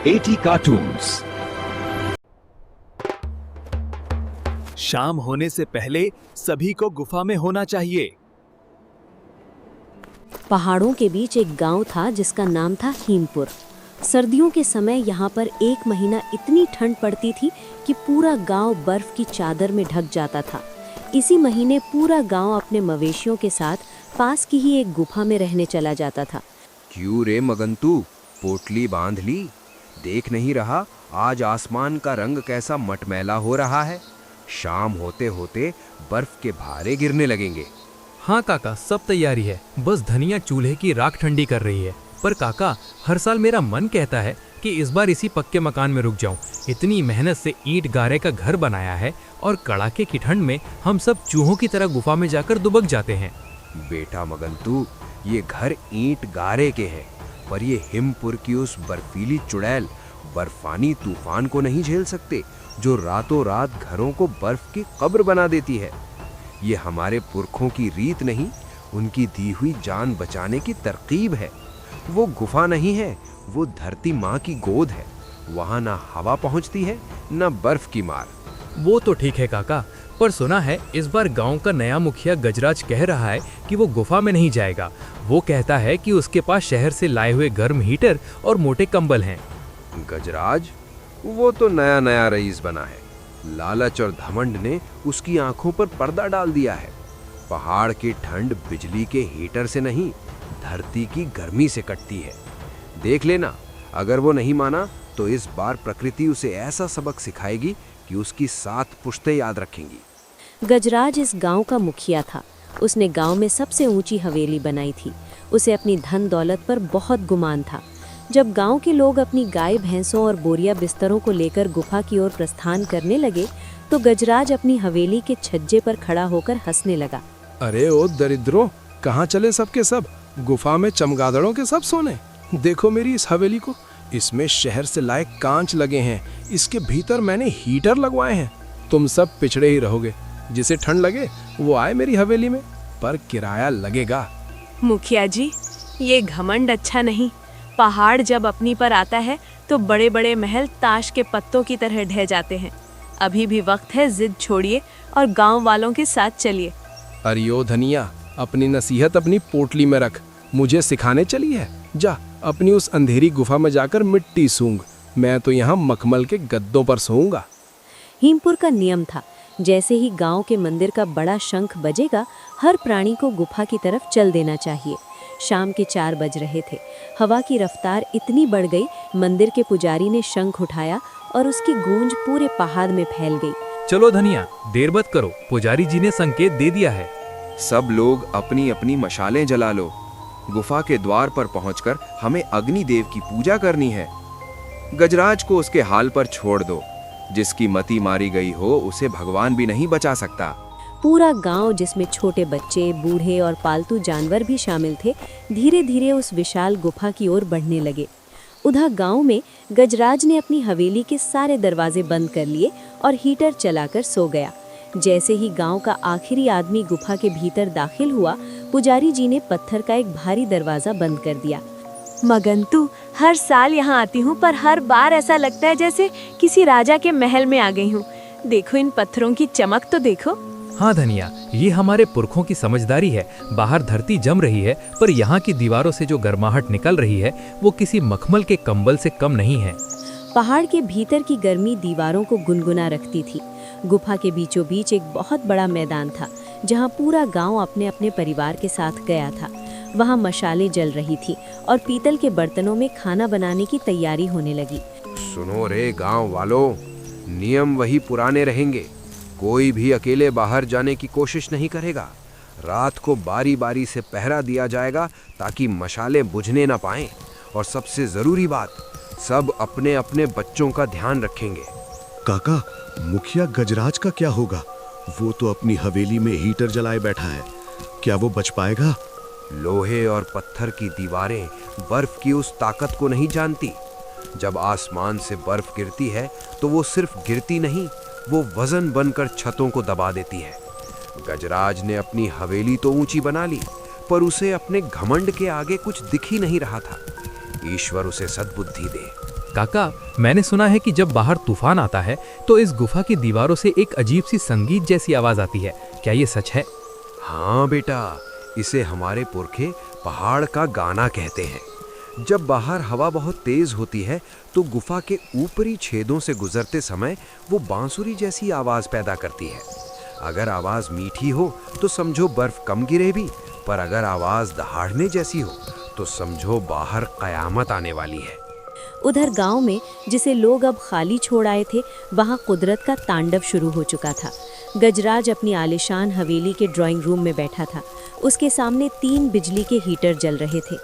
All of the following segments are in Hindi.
AT cartoons. शाम होने से पहले सभी को गुफा में होना चाहिए। पहाड़ों के बीच एक गांव था जिसका नाम था हीमपुर। सर्दियों के समय यहाँ पर 1 महीना इतनी ठंड पड़ती थी कि पूरा गांव बर्फ की चादर में ढक जाता था। इसी महीने पूरा गांव अपने मवेशियों के साथ पास की ही एक गुफा में रहने चला जाता था। क्यों रे मगंतु, पोटली बांध ली? देख नहीं रहा आज आसमान का रंग कैसा मटमैला हो रहा है? शाम होते होते बर्फ के भारे गिरने लगेंगे। हाँ काका, सब तैयारी है, बस धनिया चूल्हे की राख ठंडी कर रही है। पर काका, हर साल मेरा मन कहता है कि इस बार इसी पक्के मकान में रुक जाऊं। इतनी मेहनत से ईंट गारे का घर बनाया है और कड़ाके की ठंड में हम सब चूहों की तरह गुफा में जाकर दुबक जाते हैं। बेटा मगंतु, ये घर ईंट गारे के हैं, पर ये हिमपुर की उस बर्फीली चुड़ैल बर्फानी तूफान को नहीं झेल सकते, जो रातों रात घरों को बर्फ की कब्र बना देती है। ये हमारे पुरखों की रीत नहीं, उनकी दी हुई जान बचाने की तरकीब है। वो गुफा नहीं है, वो धरती माँ की गोद है। वहाँ ना हवा पहुँचती है, ना बर्फ की मार। वो तो ठीक है काका, पर सुना है इस बार गांव का नया मुखिया गजराज कह रहा है कि वो गुफा में नहीं जाएगा। वो कहता है कि उसके पास शहर से लाए हुए गर्म हीटर और मोटे कंबल हैं। गजराज? वो तो नया नया रईस बना है। लालच और घमंड ने उसकी आंखों पर पर्दा डाल दिया है। पहाड़ की ठंड बिजली के हीटर से नहीं, धरती की गर्मी से कटती है। देख लेना, अगर वो नहीं माना तो इस बार प्रकृति उसे ऐसा सबक सिखाएगी कि उसकी 7 पुश्तें याद रखेंगी। गजराज इस गांव का मुखिया था। उसने गांव में सबसे ऊंची हवेली बनाई थी। उसे अपनी धन दौलत पर बहुत गुमान था। जब गांव के लोग अपनी गाय भैंसों और बोरिया बिस्तरों को लेकर गुफा की ओर प्रस्थान करने लगे तो गजराज अपनी हवेली के छज्जे पर खड़ा होकर हंसने लगा। अरे ओ दरिद्रों, कहाँ चले सबके सब? गुफा में चमगादड़ों के सब सोने। देखो मेरी इस हवेली को, इसमें शहर से लाए कांच लगे हैं, इसके भीतर मैंने हीटर लगवाए हैं। तुम सब पिछड़े ही रहोगे। जिसे ठंड लगे वो आए मेरी हवेली में, पर किराया लगेगा। मुखिया जी, ये घमंड अच्छा नहीं। पहाड़ जब अपनी पर आता है तो बड़े बड़े महल ताश के पत्तों की तरह ढह जाते हैं। अभी भी वक्त है, जिद छोड़िए और गांव वालों के साथ चलिए। अरे ओ धनिया, अपनी नसीहत अपनी पोटली में रख, मुझे सिखाने चली है? जा अपनी उस अंधेरी गुफा में जाकर मिट्टी सूंघ। मैं तो यहाँ मखमल के गद्दों पर सोऊंगा। हीमपुर का नियम था, जैसे ही गांव के मंदिर का बड़ा शंख बजेगा, हर प्राणी को गुफा की तरफ चल देना चाहिए। शाम के 4 बज रहे थे। हवा की रफ्तार इतनी बढ़ गई, मंदिर के पुजारी ने शंख उठाया और उसकी गूंज पूरे पहाड़ में फैल गई। चलो धनिया, देर मत करो, पुजारी जी ने संकेत दे दिया है। सब लोग अपनी अपनी मशालें जला लो। गुफा के द्वार पर पहुंचकर हमें अग्निदेव की पूजा करनी है। गजराज को उसके हाल पर छोड़ दो। जिसकी मति मारी गई हो उसे भगवान भी नहीं बचा सकता। पूरा गांव, जिसमें छोटे बच्चे, बूढ़े और पालतू जानवर भी शामिल थे, धीरे धीरे उस विशाल गुफा की ओर बढ़ने लगे। उधर गांव में गजराज ने अपनी हवेली के सारे दरवाजे बंद कर लिए और हीटर चलाकर सो गया। जैसे ही गांव का आखिरी आदमी गुफा के भीतर दाखिल हुआ, पुजारी जी ने पत्थर का एक भारी दरवाजा बंद कर दिया। मगंतु, हर साल यहाँ आती हूँ, पर हर बार ऐसा लगता है जैसे किसी राजा के महल में आ गई हूँ। देखो इन पत्थरों की चमक तो देखो। हाँ धनिया, ये हमारे पुरखों की समझदारी है। बाहर धरती जम रही है, पर यहाँ की दीवारों से जो गर्माहट निकल रही है वो किसी मखमल के कंबल से कम नहीं है। पहाड़ के भीतर की गर्मी दीवारों को गुनगुना रखती थी। गुफा के बीचों बीच एक बहुत बड़ा मैदान था, जहाँ पूरा गांव अपने अपने परिवार के साथ गया था। वहाँ मशालें जल रही थी और पीतल के बर्तनों में खाना बनाने की तैयारी होने लगी। सुनो रे गांव वालों, नियम वही पुराने रहेंगे। कोई भी अकेले बाहर जाने की कोशिश नहीं करेगा। रात को बारी बारी से पहरा दिया जाएगा ताकि मशालें बुझने ना पाएं। और सबसे जरूरी बात, सब अपने अपने बच्चों का ध्यान रखेंगे। काका, मुखिया गजराज का क्या होगा? वो तो अपनी हवेली में हीटर जलाए बैठा है, क्या वो बच पाएगा? लोहे और पत्थर की दीवारें बर्फ की उस ताकत को नहीं जानती। जब आसमान से बर्फ गिरती है तो वो सिर्फ गिरती नहीं, वो वजन बनकर छतों को दबा देती है। गजराज ने अपनी हवेली तो ऊंची बना ली, पर उसे अपने घमंड के आगे कुछ दिख ही नहीं रहा था। ईश्वर उसे सद्बुद्धि दे। काका, मैंने सुना है कि जब बाहर तूफान आता है तो इस गुफा की दीवारों से एक अजीब सी संगीत जैसी आवाज आती है। क्या ये सच है? हाँ बेटा, इसे हमारे पुरखे पहाड़ का गाना कहते हैं। जब बाहर हवा बहुत तेज होती है तो गुफा के ऊपरी छेदों से गुजरते समय वो बांसुरी जैसी आवाज पैदा करती है। अगर आवाज मीठी हो तो समझो बर्फ कम गिरे भी, पर अगर आवाज दहाड़ने जैसी हो तो समझो बाहर कयामत आने वाली है। उधर गांव में जिसे लोग अब खाली छोड़ आए थे, वहां कुदरत का तांडव शुरू हो चुका था। गजराज अपनी आलीशान हवेली के ड्राइंग रूम में बैठा था। उसके सामने 3 बिजली के हीटर जल रहे थे।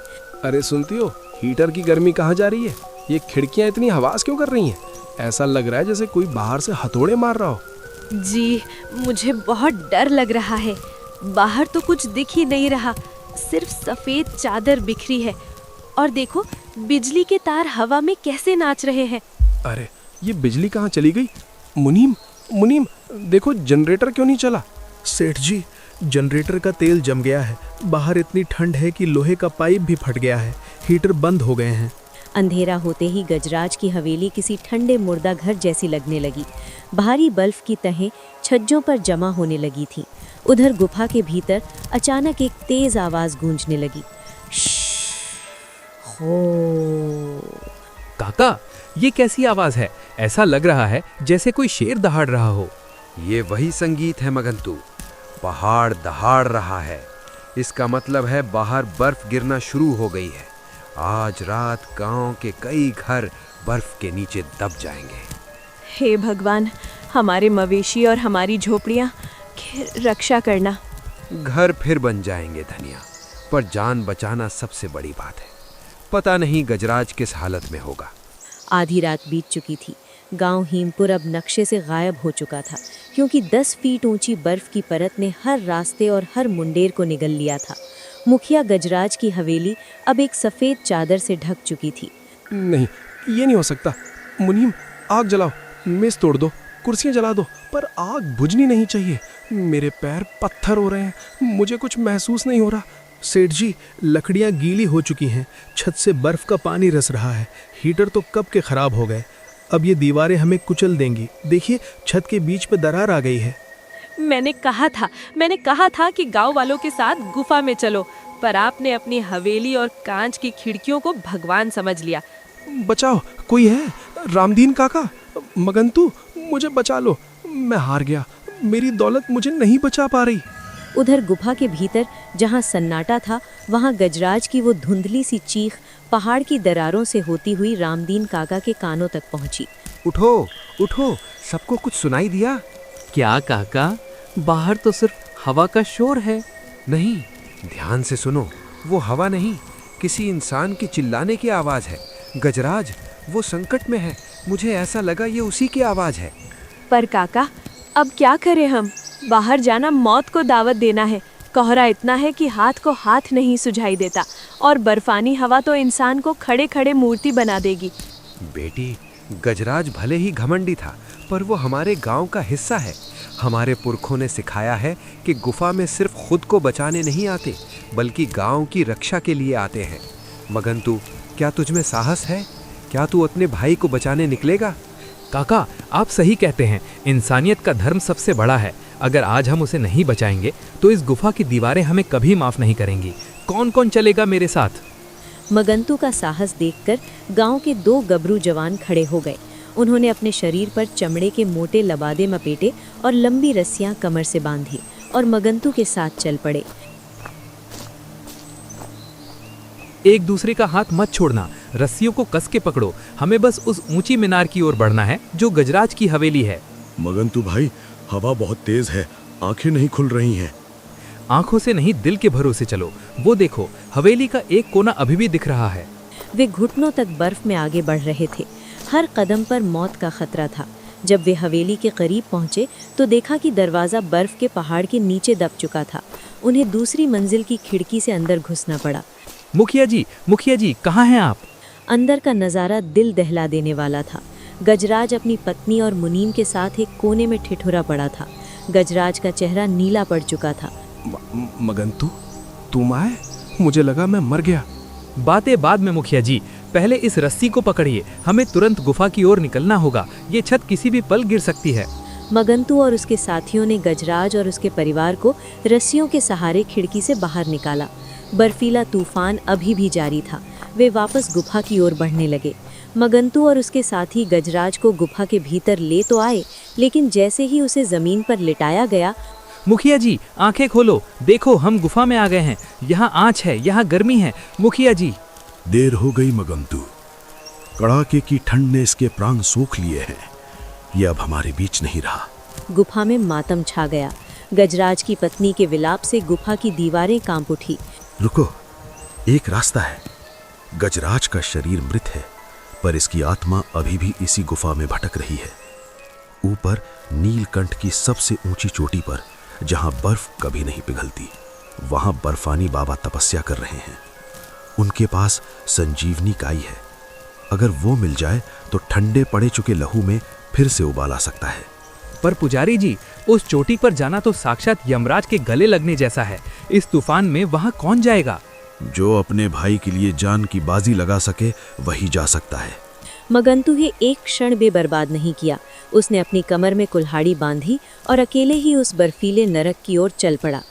अरे सुनती हो, हीटर की गर्मी कहाँ जा रही है? ये खिड़कियाँ इतनी आवाज क्यों कर रही हैं? ऐसा लग रहा है जैसे कोई बाहर से हथौड़े मार रहा हो। जी, मुझे बहुत डर लग रहा है। बाहर तो कुछ दिख ही नहीं रहा, सिर्फ सफेद चादर बिखरी है। और देखो, बिजली के तार हवा में कैसे नाच रहे हैं। अरे ये बिजली कहाँ चली गई? मुनीम, मुनीम देखो, जनरेटर क्यों नहीं चला? सेठ जी, जनरेटर का तेल जम गया है। बाहर इतनी ठंड है कि लोहे का पाइप भी फट गया है। हीटर बंद हो गए हैं। अंधेरा होते ही गजराज की हवेली किसी ठंडे मुर्दा घर जैसी लगने लगी। भारी बर्फ की तहें छज्जों पर जमा होने लगी थीं। उधर गुफा के भीतर अचानक एक तेज आवाज गूंजने लगी। काका, ये कैसी आवाज है? ऐसा लग रहा है जैसे कोई शेर दहाड़ रहा हो। ये वही संगीत है मगंतु, पहाड़ दहाड़ रहा है। इसका मतलब है बाहर बर्फ गिरना शुरू हो गई है। आज रात गांव के कई घर बर्फ के नीचे दब जाएंगे। हे भगवान, हमारे मवेशी और हमारी झोपड़ियां रक्षा करना। घर फिर बन जाएंगे धनिया, पर जान बचाना सबसे बड़ी बात है। पता नहीं गजराज किस हालत में होगा। आधी रात बीत चुकी थी। गांव हीमपुर अब नक्शे से गायब हो चुका था, क्योंकि 10 फीट ऊंची बर्फ की परत ने हर रास्ते और हर मुंडेर को निगल लिया था। मुखिया गजराज की हवेली अब एक सफ़ेद चादर से ढक चुकी थी। नहीं, ये नहीं हो सकता। मुनीम, आग जलाओ, मेज तोड़ दो, कुर्सियाँ जला दो, पर आग बुझनी नहीं चाहिए। मेरे पैर पत्थर हो रहे हैं, मुझे कुछ महसूस नहीं हो रहा। सेठ जी, लकड़ियाँ गीली हो चुकी हैं। छत से बर्फ का पानी रिस रहा है। हीटर तो कब के खराब हो गए। अब ये दीवारें हमें कुचल देंगी। देखिए, छत के बीच पे दरार आ गई है। मैंने कहा था कि गांव वालों के साथ गुफा में चलो, पर आपने अपनी हवेली और कांच की खिड़कियों को भगवान समझ लिया। बचाओ, कोई है? रामदीन काका, मगंतु, मुझे बचा लो। मैं हार गया, मेरी दौलत मुझे नहीं बचा पा रही। उधर गुफा के भीतर जहां सन्नाटा था, वहां गजराज की वो धुंधली सी चीख पहाड़ की दरारों से होती हुई रामदीन काका के कानों तक पहुंची। उठो उठो, सबको कुछ सुनाई दिया? क्या काका, बाहर तो सिर्फ हवा का शोर है। नहीं, ध्यान से सुनो, वो हवा नहीं, किसी इंसान की चिल्लाने की आवाज है। गजराज, वो संकट में है। मुझे ऐसा लगा ये उसी की आवाज है। पर काका, अब क्या करें हम? बाहर जाना मौत को दावत देना है। कोहरा इतना है कि हाथ को हाथ नहीं सुझाई देता, और बर्फानी हवा तो इंसान को खड़े खड़े मूर्ति बना देगी। बेटी, गजराज भले ही घमंडी था, पर वो हमारे गांव का हिस्सा है। हमारे पुरखों ने सिखाया है कि गुफा में सिर्फ खुद को बचाने नहीं आते, बल्कि गांव की रक्षा के लिए आते हैं। मगंतु, क्या तुझ में साहस है? क्या तू अपने भाई को बचाने निकलेगा? काका, आप सही कहते हैं। इंसानियत का धर्म सबसे बड़ा है। अगर आज हम उसे नहीं बचाएंगे तो इस गुफा की दीवारें हमें कभी माफ नहीं करेंगी। कौन कौन चलेगा मेरे साथ? मगंतु का साहस देखकर गांव के 2 गबरू जवान खड़े हो गए। उन्होंने अपने शरीर पर चमड़े के मोटे लबादे मपेटे और लंबी रस्सियां कमर से बांधी और मगंतु के साथ चल पड़े। एक दूसरे का हाथ मत छोड़ना, रस्सियों को कस के पकड़ो। हमें बस उस ऊंची मीनार की ओर बढ़ना है जो गजराज की हवेली है। मगंतु भाई, हवा बहुत तेज है, आंखें नहीं खुल रही हैं। आंखों से नहीं, दिल के भरोसे चलो। वो देखो, हवेली का एक कोना अभी भी दिख रहा है। वे घुटनों तक बर्फ में आगे बढ़ रहे थे। हर कदम पर मौत का खतरा था। जब वे हवेली के करीब पहुंचे तो देखा कि दरवाज़ा बर्फ के पहाड़ के नीचे दब चुका था। उन्हें दूसरी मंजिल की खिड़की से अंदर घुसना पड़ा। मुखिया जी, कहाँ हैं आप? अंदर का नज़ारा दिल दहला देने वाला था। गजराज अपनी पत्नी और मुनीम के साथ एक कोने में ठिठुरा पड़ा था। गजराज का चेहरा नीला पड़ चुका था। मगंतु, तुम आए? मुझे लगा मैं मर गया। बातें बाद में मुखिया जी, पहले इस रस्सी को पकड़िए, हमें तुरंत गुफा की ओर निकलना होगा। ये छत किसी भी पल गिर सकती है। मगंतु और उसके साथियों ने गजराज और उसके परिवार को रस्सियों के सहारे खिड़की से बाहर निकाला। बर्फीला तूफान अभी भी जारी था। वे वापस गुफा की ओर बढ़ने लगे। मगंतु और उसके साथी गजराज को गुफा के भीतर ले तो आए, लेकिन जैसे ही उसे जमीन पर लिटाया गया, मुखिया जी आंखें खोलो, देखो हम गुफा में आ गए हैं। यहाँ आँच है, यहाँ गर्मी है। मुखिया जी। देर हो गई मगंतु, कड़ाके की ठंड ने इसके प्राण सोख लिए हैं। ये अब हमारे बीच नहीं रहा। गुफा में मातम छा गया। गजराज की पत्नी के विलाप से गुफा की दीवारें कांप उठी। रुको, एक रास्ता है। गजराज का शरीर मृत है, पर इसकी आत्मा अभी भी इसी गुफा में भटक रही है। ऊपर नीलकंठ की सबसे ऊंची चोटी पर, जहां बर्फ कभी नहीं पिघलती, वहां बर्फानी बाबा तपस्या कर रहे हैं। उनके पास संजीवनी काई है। अगर वो मिल जाए तो ठंडे पड़े चुके लहू में फिर से उबाल आ सकता है। पर पुजारी जी, उस चोटी पर जाना तो साक्षात यमराज के गले लगने जैसा है। इस तूफान में वहां कौन जाएगा? जो अपने भाई के लिए जान की बाजी लगा सके वही जा सकता है। मगंतु ने एक क्षण भी बर्बाद नहीं किया। उसने अपनी कमर में कुल्हाड़ी बांधी और अकेले ही उस बर्फीले नरक की ओर चल पड़ा।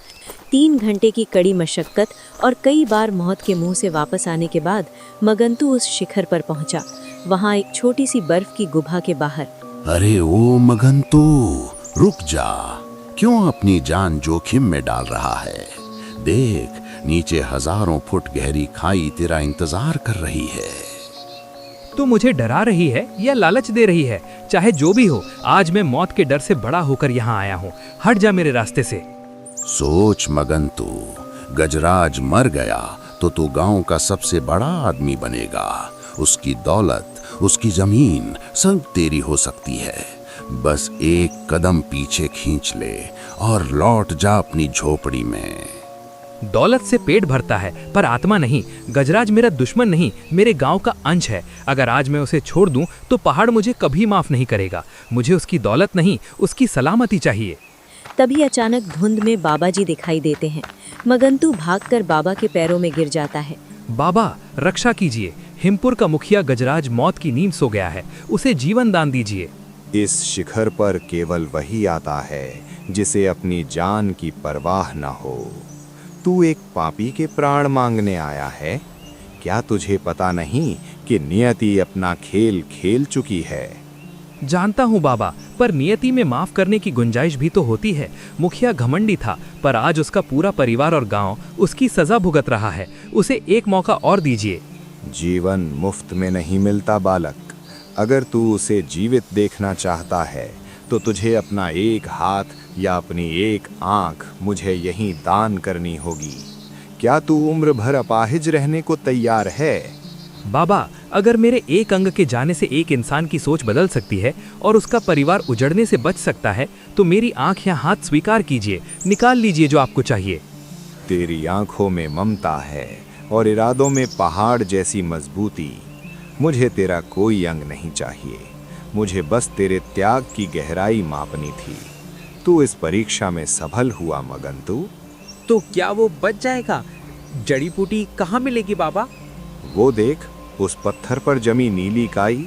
3 घंटे की कड़ी मशक्कत और कई बार मौत के मुंह से वापस आने के बाद मगंतु उस शिखर पर पहुंचा। वहां एक छोटी सी बर्फ की गुफा के बाहर। अरे ओ मगंतु, रुक जा, क्यों अपनी जान जोखिम में डाल रहा है? देख, नीचे हजारों फुट गहरी खाई तेरा इंतजार कर रही है। तू मुझे डरा रही है या लालच दे रही है? चाहे जो भी हो, आज मैं मौत के डर से बड़ा होकर यहाँ आया हूँ। हट जा मेरे रास्ते से। सोच मगंतु, गजराज मर गया तो तू गांव का सबसे बड़ा आदमी बनेगा। उसकी दौलत, उसकी जमीन सब तेरी हो सकती है। बस एक कदम पीछे खींच ले और लौट जा अपनी झोपड़ी में। दौलत से पेट भरता है पर आत्मा नहीं। गजराज मेरा दुश्मन नहीं, मेरे गांव का अंश है। अगर आज मैं उसे छोड़ दूं तो पहाड़ मुझे कभी माफ नहीं करेगा। मुझे उसकी दौलत नहीं, उसकी सलामती चाहिए। तभी अचानक धुंध में बाबा जी दिखाई देते हैं। मगंतु भागकर बाबा के पैरों में गिर जाता है। बाबा, रक्षा कीजिए। हिमपुर का मुखिया गजराज मौत की नींद सो गया है, उसे जीवन दान दीजिए। इस शिखर पर केवल वही आता है जिसे अपनी जान की परवाह न हो। तू एक पापी के प्राण मांगने आया है? क्या तुझे पता नहीं कि नियति अपना खेल खेल चुकी है? जानता हूँ बाबा, पर नियति में माफ करने की गुंजाइश भी तो होती है। मुखिया घमंडी था, पर आज उसका पूरा परिवार और गांव उसकी सजा भुगत रहा है। उसे एक मौका और दीजिए। जीवन मुफ्त में नहीं मिलता बालक। अगर तू उसे जीवित देखना चाहता है तो तुझे अपना एक हाथ या अपनी एक आंख मुझे यहीं दान करनी होगी। क्या तू उम्र भर अपाहिज रहने को तैयार है? बाबा, अगर मेरे एक अंग के जाने से एक इंसान की सोच बदल सकती है और उसका परिवार उजड़ने से बच सकता है, तो मेरी आंख या हाथ स्वीकार कीजिए। निकाल लीजिए जो आपको चाहिए। तेरी आंखों में ममता है और इरादों में पहाड़ जैसी मजबूती। मुझे तेरा कोई अंग नहीं चाहिए, मुझे बस तेरे त्याग की गहराई मापनी थी। तू इस परीक्षा में सफल हुआ मगंतु। तो क्या वो बच जाएगा? जड़ी बूटी कहाँ मिलेगी बाबा? वो देख, उस पत्थर पर जमी नीली काई,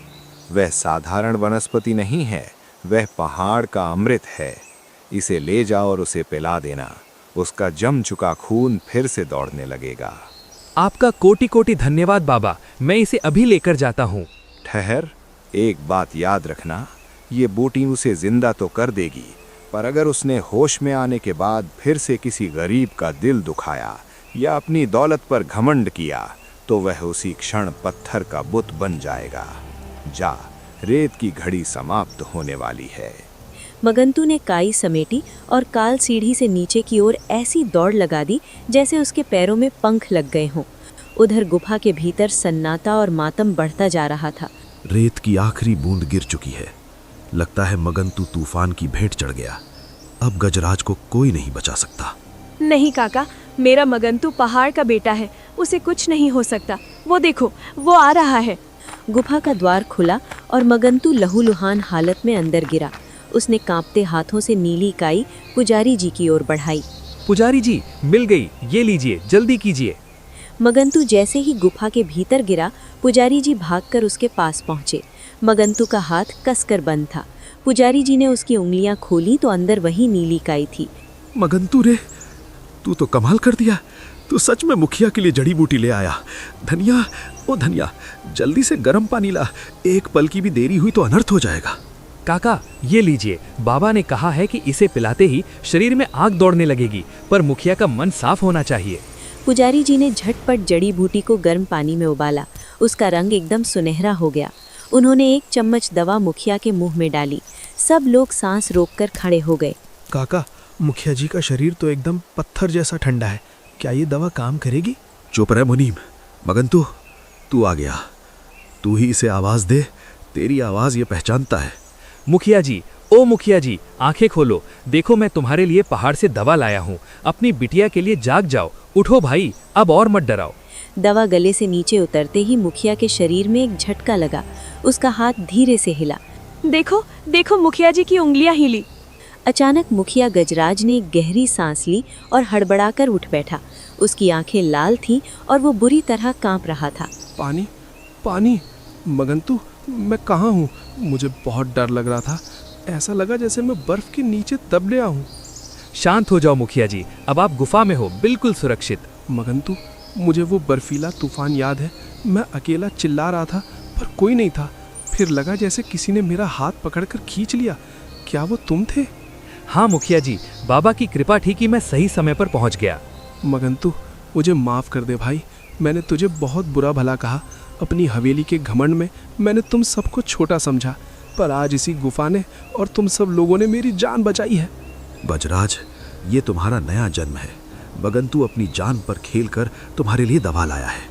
वह साधारण वनस्पति नहीं है, वह पहाड़ का अमृत है। इसे ले जाओ और उसे पिला देना। उसका जम चुका खून फिर से दौड़ने लगेगा। आपका कोटि कोटि धन्यवाद बाबा, मैं इसे अभी लेकर जाता हूँ। ठहर, एक बात याद रखना, ये बूटी उसे जिंदा तो कर देगी, पर अगर उसने होश में आने के बाद फिर से किसी गरीब का दिल दुखाया या अपनी दौलत पर घमंड किया तो वह उसी क्षण पत्थर का बुत बन जाएगा। जा, रेत की घड़ी समाप्त होने वाली है। मगंतु ने काई समेटी और काल सीढ़ी से नीचे की ओर ऐसी दौड़ लगा दी जैसे उसके पैरों में पंख लग गए हों। उधर गुफा के भीतर सन्नाटा और मातम बढ़ता जा रहा था। रेत की आखिरी बूंद गिर चुकी है। लगता है मगंतु तूफान की भेंट चढ़ गया। अब गजराज को कोई नहीं बचा सकता। नहीं काका, मेरा मगंतु पहाड़ का बेटा है, उसे कुछ नहीं हो सकता। वो देखो, वो आ रहा है। गुफा का द्वार खुला और मगंतु लहूलुहान हालत में अंदर गिरा। उसने कांपते हाथों से नीली काई पुजारी जी की ओर बढ़ाई। पुजारी जी, मिल गई, ये लीजिए, जल्दी कीजिए। मगंतु जैसे ही गुफा के भीतर गिरा, पुजारी जी भागकर उसके पास पहुंचे। मगंतु का हाथ कसकर बंद था। पुजारी जी ने उसकी उंगलियां खोली तो अंदर वही नीली काई थी। मगंतु रे, तू तो कमाल कर दिया। तू सच में मुखिया के लिए जड़ी बूटी ले आया। धनिया, ओ धनिया, जल्दी से गर्म पानी ला, एक पल की भी देरी हुई तो अनर्थ हो जाएगा। काका, ये लीजिए, बाबा ने कहा है कि इसे पिलाते ही शरीर में आग दौड़ने लगेगी, पर मुखिया का मन साफ होना चाहिए। पुजारी जी ने झटपट जड़ी बूटी को गर्म पानी में उबाला। उसका रंग एकदम सुनहरा हो गया। उन्होंने एक चम्मच दवा मुखिया के मुंह में डाली। सब लोग सांस रोककर खड़े हो गए। काका, मुखिया जी का शरीर तो एकदम पत्थर जैसा ठंडा है। क्या ये दवा काम करेगी? चुप रह मुनीम। मगंतु, तू आ गया। तू ही इसे आवाज दे, तेरी आवाज ये पहचानता है। मुखिया जी, ओ मुखिया जी, आंखें खोलो, देखो मैं तुम्हारे लिए पहाड़ से दवा लाया हूँ। अपनी बिटिया के लिए जाग जाओ, उठो भाई, अब और मत डराओ। दवा गले से नीचे उतरते ही मुखिया के शरीर में एक झटका लगा। उसका हाथ धीरे से हिला। देखो देखो, मुखिया जी की उंगलियां हिली। अचानक मुखिया गजराज ने एक गहरी सांस ली और हड़बड़ाकर उठ बैठा। उसकी आंखें लाल थीं और वो बुरी तरह कांप रहा था। पानी, पानी। मगंतु, मैं कहाँ हूँ? मुझे बहुत डर लग रहा था। ऐसा लगा जैसे मैं बर्फ के नीचे दब गया हूँ। शांत हो जाओ मुखिया जी, अब आप गुफा में हो, बिल्कुल सुरक्षित। मगंतु, मुझे वो बर्फीला तूफान याद है। मैं अकेला चिल्ला रहा था पर कोई नहीं था। फिर लगा जैसे किसी ने मेरा हाथ पकड़कर खींच लिया। क्या वो तुम थे? हाँ मुखिया जी, बाबा की कृपा थी कि मैं सही समय पर पहुंच गया। मगंतु, मुझे माफ कर दे भाई। मैंने तुझे बहुत बुरा भला कहा। अपनी हवेली के घमंड में मैंने तुम सबको छोटा समझा, पर आज इसी गुफा ने और तुम सब लोगों ने मेरी जान बचाई है। गजराज, ये तुम्हारा नया जन्म है। मगंतु अपनी जान पर खेलकर तुम्हारे लिए दवा लाया है।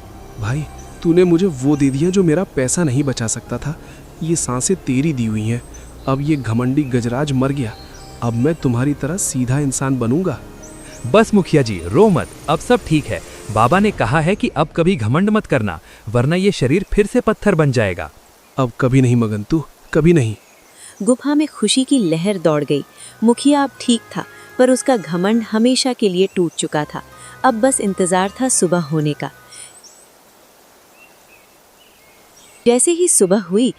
भाई, तूने मुझे वो दे दिया जो मेरा पैसा नहीं बचा सकता था। ये सांसें तेरी दी हुई हैं। अब ये घमंडी गजराज मर गया। अब मैं तुम्हारी तरह सीधा इंसान बनूंगा। बस मुखिया जी, रो मत, अब सब ठीक है। बाबा ने कहा है कि अब कभी घमंड मत करना, वरना ये शरीर फिर से पत्थर बन जाएगा। अब कभी नहीं मगंतु, कभी नहीं। गुफा में खुशी की लहर दौड़ गई। मुखिया अब ठीक था, पर उसका घमंड हमेशा के लिए टूट चुका था। अब बस इंतजार था सुबह होने का। जैसे ही सुबह हुई,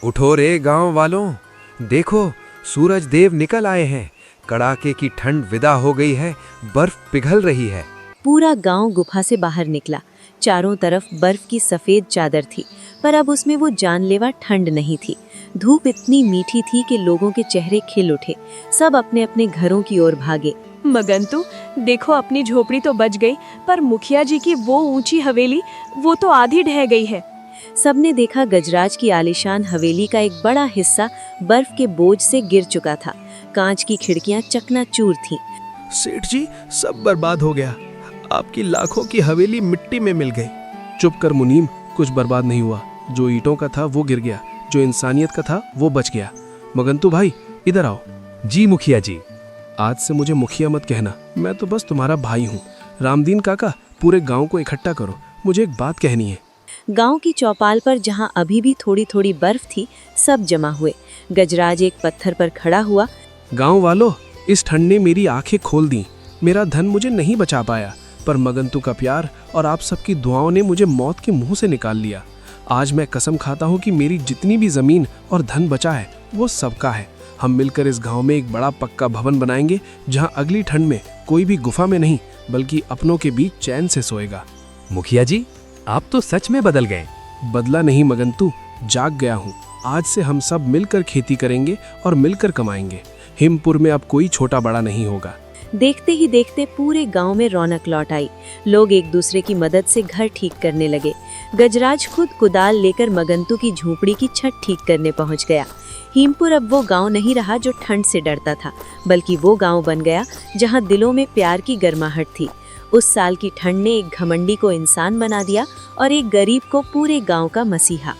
उठो रे गांव वालों, देखो सूरज देव निकल आए हैं। कड़ाके की ठंड विदा हो गई है, बर्फ पिघल रही है। पूरा गांव गुफा से बाहर निकला। चारों तरफ बर्फ की सफेद चादर थी, पर अब उसमें वो जानलेवा ठंड नहीं थी। धूप इतनी मीठी थी कि लोगों के चेहरे खिल उठे। सब अपने अपने घरों की ओर भागे। मगंतु, देखो अपनी झोपड़ी तो बच गई, पर मुखिया जी की वो ऊंची हवेली, वो तो आधी ढह गई है। सबने देखा गजराज की आलीशान हवेली का एक बड़ा हिस्सा बर्फ के बोझ से गिर चुका था। कांच की खिड़कियां चकनाचूर थीं। सेठ जी, सब बर्बाद हो गया। आपकी लाखों की हवेली मिट्टी में मिल गई। चुप कर मुनीम, कुछ बर्बाद नहीं हुआ। जो ईंटों का था वो गिर गया, जो इंसानियत का था वो बच गया। मगंतु भाई, इधर आओ। जी मुखिया जी। आज से मुझे मुखिया मत कहना, मैं तो बस तुम्हारा भाई हूँ। रामदीन काका, पूरे गांव को इकट्ठा करो, मुझे एक बात कहनी है। गांव की चौपाल पर जहां अभी भी थोड़ी थोड़ी बर्फ थी, सब जमा हुए। गजराज एक पत्थर पर खड़ा हुआ। गांव वालों, इस ठंड ने मेरी आंखें खोल दी। मेरा धन मुझे नहीं बचा पाया, पर मगंतु का प्यार और आप सबकी दुआओं ने मुझे मौत के मुंह से निकाल लिया। आज मैं कसम खाता हूँ कि मेरी जितनी भी जमीन और धन बचा है वो सबका है। हम मिलकर इस गांव में एक बड़ा पक्का भवन बनाएंगे, जहां अगली ठंड में कोई भी गुफा में नहीं बल्कि अपनों के बीच चैन से सोएगा। मुखिया जी, आप तो सच में बदल गए। बदला नहीं मगंतु, जाग गया हूँ। आज से हम सब मिलकर खेती करेंगे और मिलकर कमाएंगे। हिमपुर में अब कोई छोटा बड़ा नहीं होगा। देखते ही देखते पूरे गांव में रौनक लौट आई। लोग एक दूसरे की मदद से घर ठीक करने लगे। गजराज खुद कुदाल लेकर मगंतु की झोपड़ी की छत ठीक करने पहुंच गया। हिमपुर अब वो गांव नहीं रहा जो ठंड से डरता था, बल्कि वो गांव बन गया जहां दिलों में प्यार की गर्माहट थी। उस साल की ठंड ने एक घमंडी को इंसान बना दिया और एक गरीब को पूरे गांव का मसीहा।